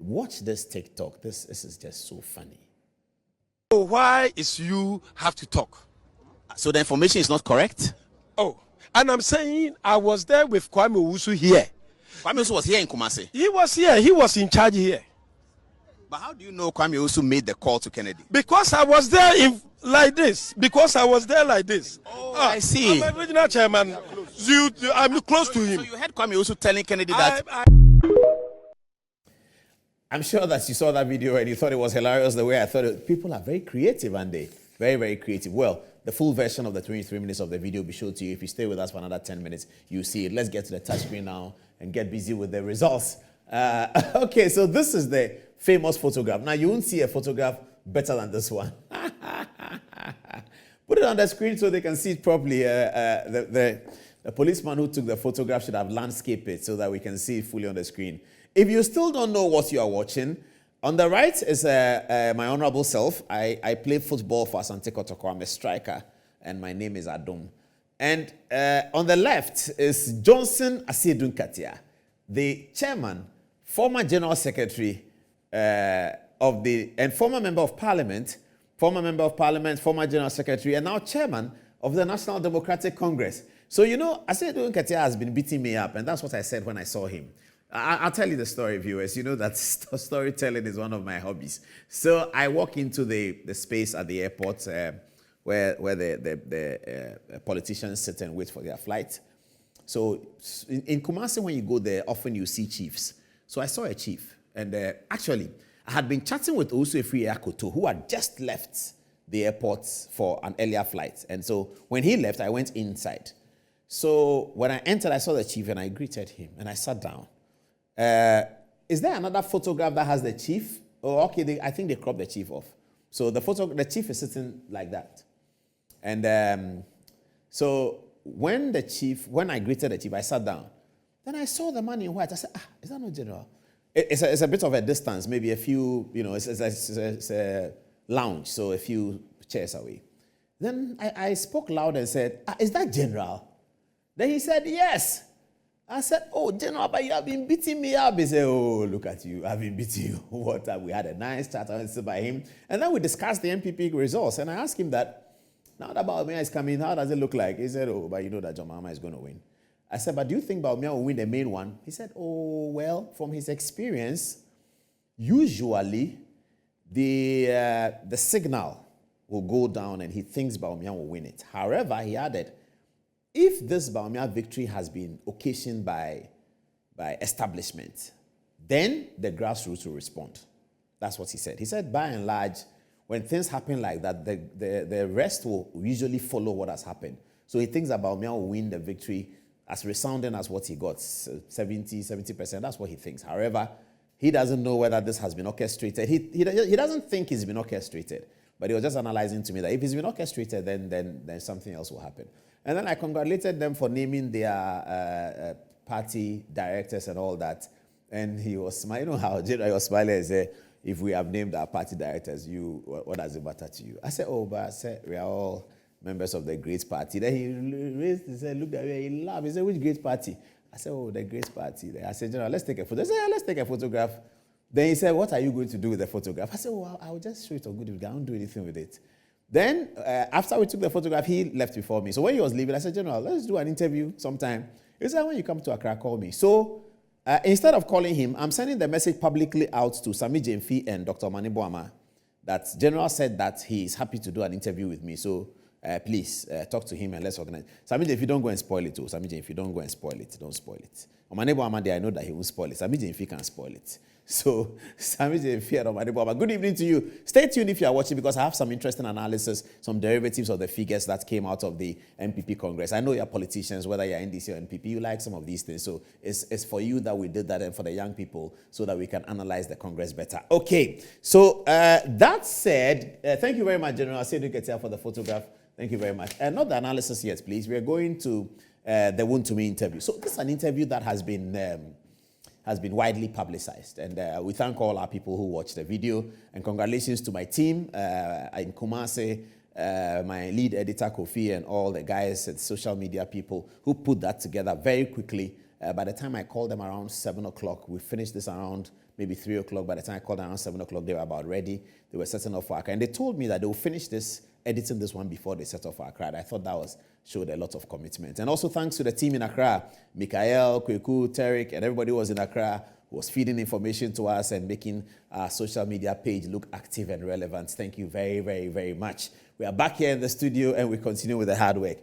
Watch this TikTok. This is just so funny. So why is you have to talk? So the information is not correct? Oh, and I'm saying I was there with Kwame Owusu here. Kwame Owusu was here in Kumasi. He was here. He was in charge here. But how do you know Kwame Owusu made the call to Kennedy? Because I was there like this. Oh, I see. I'm a regional chairman. I'm close to him. So you heard Kwame Owusu telling Kennedy that... I'm sure that you saw that video and you thought it was hilarious the way I thought it. People are very creative, aren't they? Very, very creative. Well, the full version of the 23 minutes of the video will be shown to you. If you stay with us for another 10 minutes, you see it. Let's get to the touch screen now and get busy with the results. Okay, so this is the famous photograph. Now, you won't see a photograph better than this one. Put it on the screen so they can see it properly. The policeman who took the photograph should have landscaped it so that we can see it fully on the screen. If you still don't know what you are watching, on the right is my honorable self. I play football for Asante Kotoko. I'm a striker, and my name is Adom. And on the left is Johnson Asiedu Nketiah, the chairman, former general secretary and former member of parliament, former general secretary, and now chairman of the National Democratic Congress. So, you know, Asiedu Nketiah has been beating me up, and that's what I said when I saw him. I'll tell you the story, viewers. You know that storytelling is one of my hobbies. So I walk into the space at the airport where the politicians sit and wait for their flight. So in Kumasi, when you go there, often you see chiefs. So I saw a chief. And actually, I had been chatting with Owusu Akoto, who had just left the airport for an earlier flight. And so when he left, I went inside. So when I entered, I saw the chief and I greeted him and I sat down. Is there another photograph that has the chief? Oh, okay, I think they cropped the chief off. So the chief is sitting like that. And so when I greeted the chief, I sat down. Then I saw the man in white. I said, is that not general? It's a bit of a distance, maybe a few, you know, it's a lounge, so a few chairs away. Then I spoke loud and said, is that general? Then he said, yes. I said, oh, General, but you have been beating me up. He said, oh, look at you. I've been beating you. What? We had a nice chat. I went to sit by him. And then we discussed the MPP results. And I asked him that, now that Baumia is coming, how does it look like? He said, oh, but you know that John Mahama is going to win. I said, but do you think Baumia will win the main one? He said, oh, well, from his experience, usually the signal will go down and he thinks Baumia will win it. However, he added, if this Baumia victory has been occasioned by establishment, then the grassroots will respond. That's what he said. He said, by and large, when things happen like that, the rest will usually follow what has happened. So he thinks that Baumia will win the victory as resounding as what he got, 70%. That's what he thinks. However, he doesn't know whether this has been orchestrated. He doesn't think it's been orchestrated, but he was just analyzing to me that if it's been orchestrated, then something else will happen. And then I congratulated them for naming their party directors and all that. And he was smiling. You know how he was smiling and said, if we have named our party directors, what does it matter to you? I said, oh, but I said, we are all members of the great party. Then he raised his head, looked at me, he laughed. He said, which great party? I said, oh, the great party. I said, General, let's take a photo. He said, yeah, let's take a photograph. Then he said, what are you going to do with the photograph? I said, oh, I'll just show it on good. I won't do anything with it. Then, after we took the photograph, he left before me. So when he was leaving, I said, General, let's do an interview sometime. He said, when you come to Accra, call me. So instead of calling him, I'm sending the message publicly out to Sami Jemfi and Dr. Mani Boama that General said that he is happy to do an interview with me. So please talk to him and let's organize. Sami Jemfi, don't go and spoil it. Sami Jemfi, don't go and spoil it. Don't spoil it. Mani Boama, I know that he won't spoil it. Sami Jemfi can spoil it. So, Sami Jemfi and Mani Boama, good evening to you. Stay tuned if you are watching because I have some interesting analysis, some derivatives of the figures that came out of the MPP Congress. I know you're politicians, whether you're NDC or NPP, you like some of these things. So, it's for you that we did that and for the young people so that we can analyze the Congress better. Okay, so that said, thank you very much, General Asiedu Nketiah, for the photograph. Thank you very much. Not the analysis yet, please. We are going to the Wontumi interview. So, this is an interview that has been widely publicized. And we thank all our people who watched the video. And congratulations to my team in Kumasi, my lead editor, Kofi, and all the guys at social media people who put that together very quickly. By the time I called them around 7 o'clock, we finished this around maybe 3 o'clock. By the time I called around 7 o'clock, they were about ready. They were setting off for Accra. And they told me that they will finish editing this one before they set off for Accra. And I thought that showed a lot of commitment. And also thanks to the team in Accra, Mikael, Kweku, Tarek, and everybody who was in Accra, who was feeding information to us and making our social media page look active and relevant. Thank you very, very, very much. We are back here in the studio and we continue with the hard work.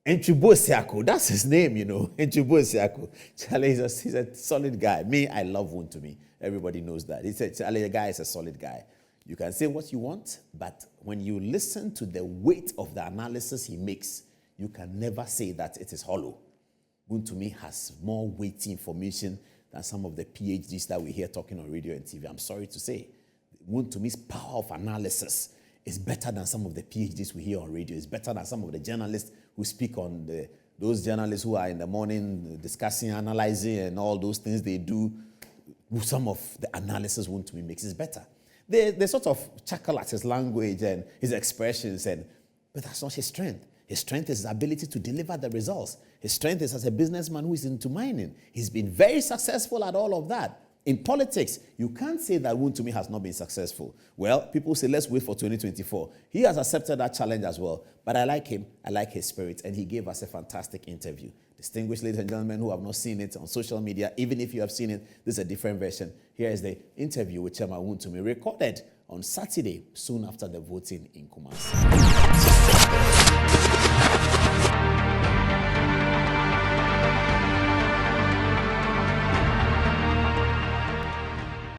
Enchubo Siako, that's his name, you know. Enchubo Siako. Charlie, he's a solid guy. Me, I love Wontumi. Everybody knows that. Charlie, the guy is a solid guy. You can say what you want, but when you listen to the weight of the analysis he makes, you can never say that it is hollow. Wontumi has more weighty information than some of the PhDs that we hear talking on radio and TV. I'm sorry to say. Wontumi's power of analysis is better than some of the PhDs we hear on radio. It's better than some of the journalists who speak on those journalists who are in the morning discussing, analyzing, and all those things they do. Some of the analysis Wontumi makes is better. They sort of chuckle at his language and his expressions, but that's not his strength. His strength is his ability to deliver the results. His strength is as a businessman who is into mining. He's been very successful at all of that. In politics, you can't say that Wontumi has not been successful. Well, people say, let's wait for 2024. He has accepted that challenge as well. But I like him. I like his spirit. And he gave us a fantastic interview. Distinguished ladies and gentlemen who have not seen it on social media, even if you have seen it, this is a different version. Here is the interview with Chairman Wontumi, recorded on Saturday, soon after the voting in Kumasi.